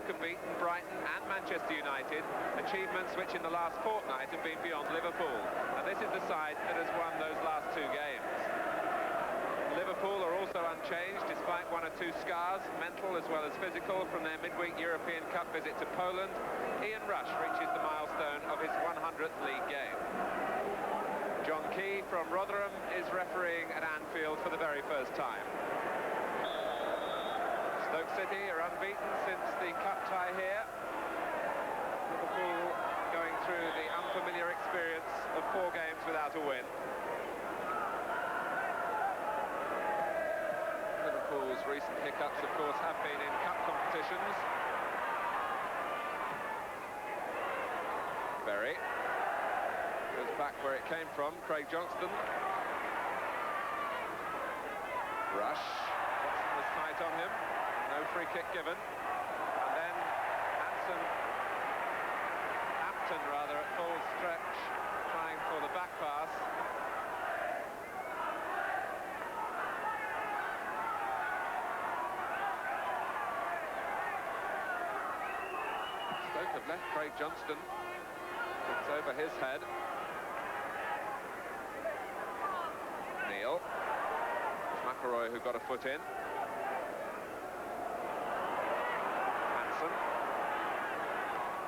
Stoke have beaten Brighton and Manchester United, achievements which in the last fortnight have been beyond Liverpool. And this is the side that has won those last two games. Liverpool are also unchanged despite one or two scars, mental as well as physical, from their midweek European Cup visit to Poland. Ian Rush reaches the milestone of his 100th league game. John Key from Rotherham is refereeing at Anfield for the very first time. Stoke City are unbeaten since the cup tie here. Liverpool going through the unfamiliar experience of 4 games without a win. Liverpool's recent hiccups, of course, have been in cup competitions. Berry goes back where it came from. Craig Johnston. Rush. Watson was tight on him. No free kick given. And then Hampton rather at full stretch, trying for the back pass. Stoke have left Craig Johnston. It's over his head. Neil. It's McElroy who got a foot in. Hansen.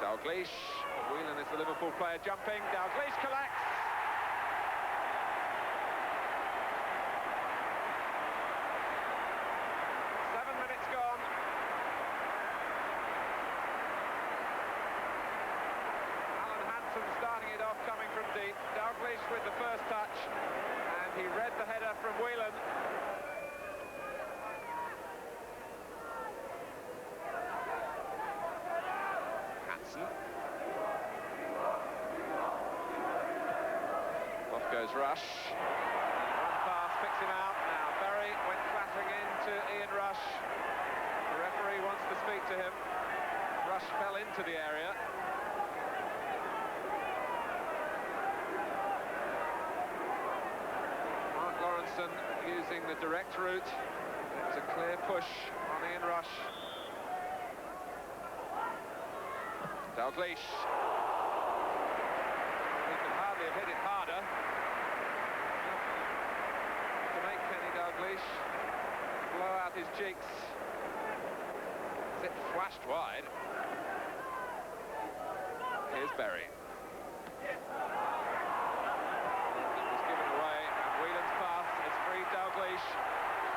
Dalglish. Whelan is the Liverpool player jumping. Dalglish collects. Starting it off, coming from deep. Dalglish with the first touch, and he read the header from Whelan. Hansen. Off goes Rush. One pass picks him out. Now Berry went clattering into Ian Rush. The referee wants to speak to him. Rush fell into the area. Using the direct route. It was a clear push on Ian Rush. Dalglish. He could hardly have hit it harder. To make Kenny Dalglish blow out his cheeks. As it flashed wide. Here's Berry. Dalglish,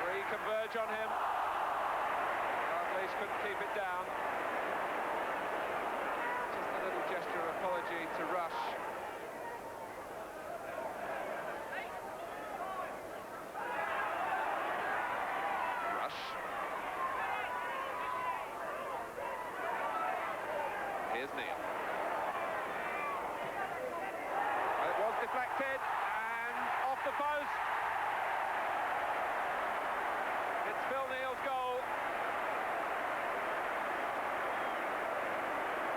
3 converge on him. Dalglish couldn't keep it down. Just a little gesture of apology to Rush. Rush. Here's Neil. It was deflected and off the post. It's Phil Neal's goal.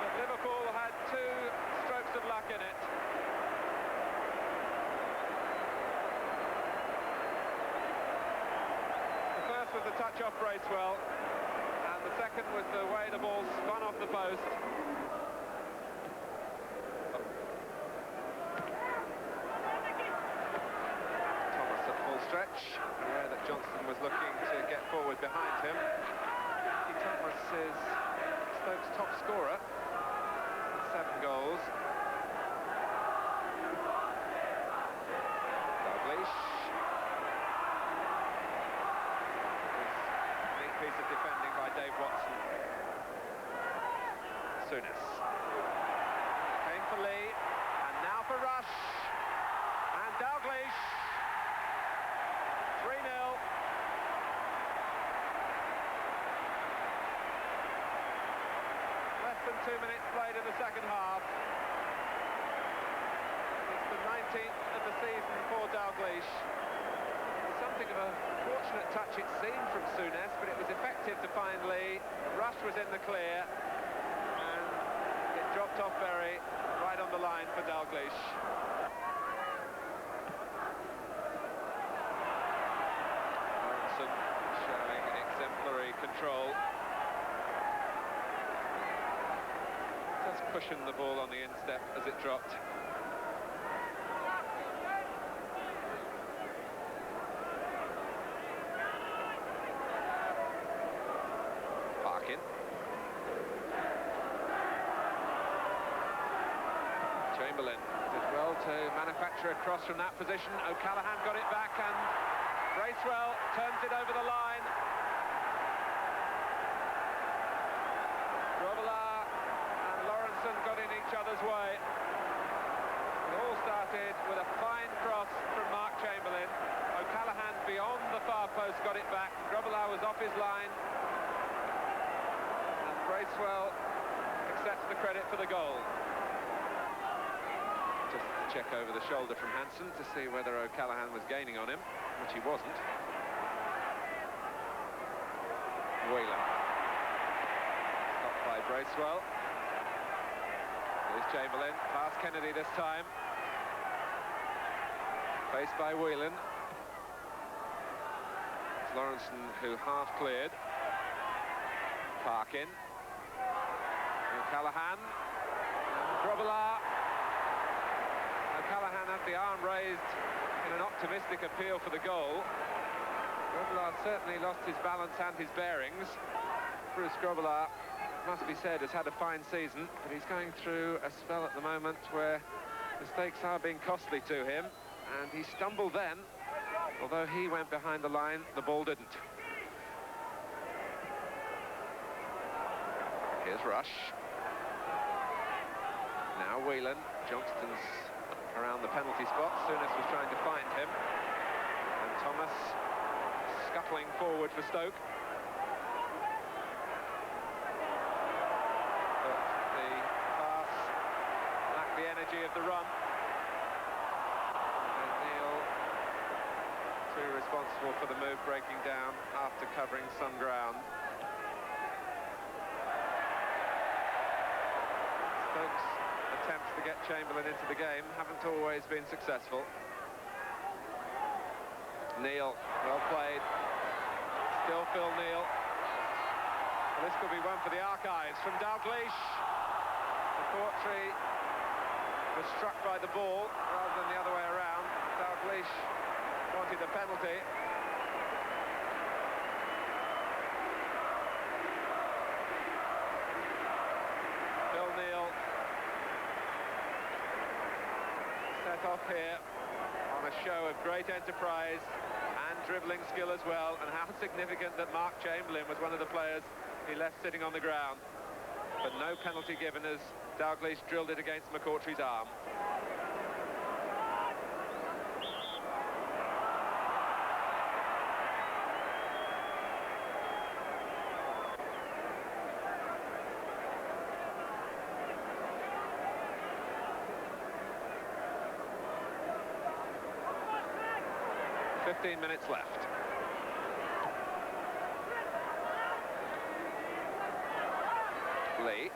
But Liverpool had 2 strokes of luck in it. The first was the touch off Bracewell, and the second was the way the ball spun off the post. Thomas at full stretch. Aware that Johnston was looking to get forward behind him. Thomas is Stoke's top scorer, 7 goals. Dalglish. A neat piece of defending by Dave Watson. Souness. Came for Lee, and now for Rush. And Dalglish. 3-0. Less than 2 minutes played in the second half. It's the 19th of the season for Dalglish. Something of a fortunate touch it seemed from Souness, but it was effective to find Lee. Rush was in the clear, and it dropped off Berry right on the line for Dalglish. Showing exemplary control. cushioned the ball on the instep as it dropped. Parkin. Chamberlain did well to manufacture a cross from that position. O'Callaghan got it back and Bracewell turns it over the line. Grobbelaar and Lawrenson got in each other's way. It all started with a fine cross from Mark Chamberlain. O'Callaghan beyond the far post got it back. Grobbelaar was off his line. And Bracewell accepts the credit for the goal. Just check over the shoulder from Hansen to see whether O'Callaghan was gaining on him, which he wasn't. Whelan. Stopped by Bracewell. Here's Chamberlain, past Kennedy this time. Faced by Whelan. It's Lawrenson who half cleared. Parkin. O'Callaghan. Grobbelaar. O'Callaghan had the arm raised in an optimistic appeal for the goal. Grobbelaar certainly lost his balance and his bearings. Bruce Grobbelaar, must be said, has had a fine season, but he's going through a spell at the moment where mistakes are being costly to him, and he stumbled then. Although he went behind the line, the ball didn't. Here's Rush. Now Whelan. Johnston's around the penalty spot. Souness was trying to find him. And Thomas scuttling forward for Stoke. But the pass lacked the energy of the run. And Neil, too responsible for the move breaking down after covering some ground. Stoke's attempts to get Chamberlain into the game haven't always been successful. Neil, well played. Still Phil Neil. Well, this could be one for the archives from Dalglish. The Portree was struck by the ball rather than the other way around. Dalglish wanted a penalty. Phil Neil set off here on a show of great enterprise and dribbling skill as well, and how significant that Mark Chamberlain was one of the players he left sitting on the ground. But no penalty given as Dalglish drilled it against McCourtry's arm. Fifteen minutes left. Lee.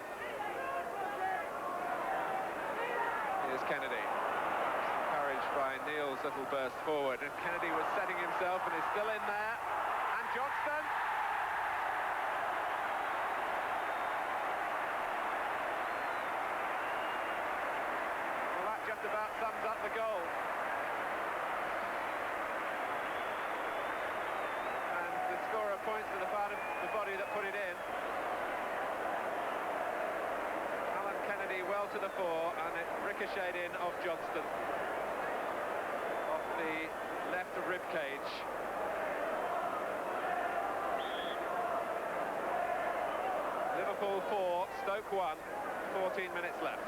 Here's Kennedy. Encouraged by Neil's little burst forward. And Kennedy was setting himself and is still in there. And Johnston. Well, that just about sums up the goal. And the scorer points to the part of the body that put it in. Kennedy well to the fore, and it ricocheted in off Johnston, off the left of rib cage. Liverpool 4, Stoke 1, 14 minutes left.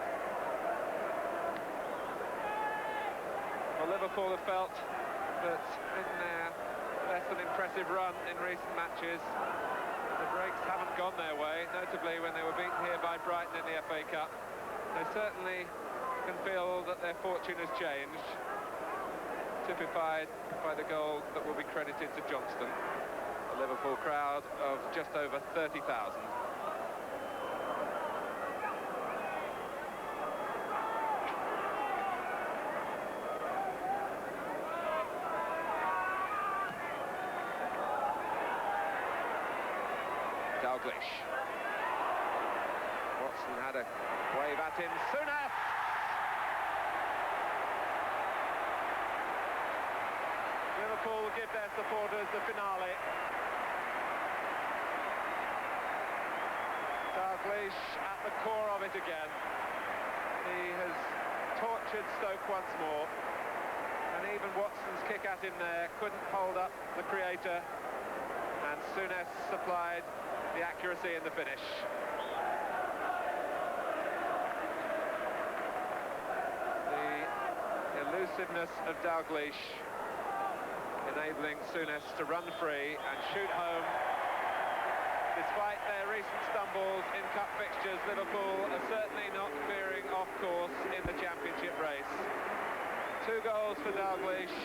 Well, Liverpool have felt that in their less than impressive run in recent matches, the breaks haven't gone their way, notably when they were beaten here by Brighton in the FA Cup. They certainly can feel that their fortune has changed, typified by the goal that will be credited to Johnston. A Liverpool crowd of just over 30,000. Dalglish. What's Johnston had a wave at him. Souness! Liverpool will give their supporters the finale. Dalglish at the core of it again. He has tortured Stoke once more. And even Watson's kick at him there couldn't hold up the creator. And Souness supplied the accuracy in the finish. The elusiveness of Dalglish enabling Souness to run free and shoot home. Despite their recent stumbles in cup fixtures, Liverpool are certainly not veering off course in the championship race. 2 goals for Dalglish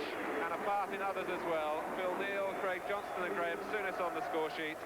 and a part in others as well. Phil Neal, Craig Johnston and Graham Souness on the score sheet.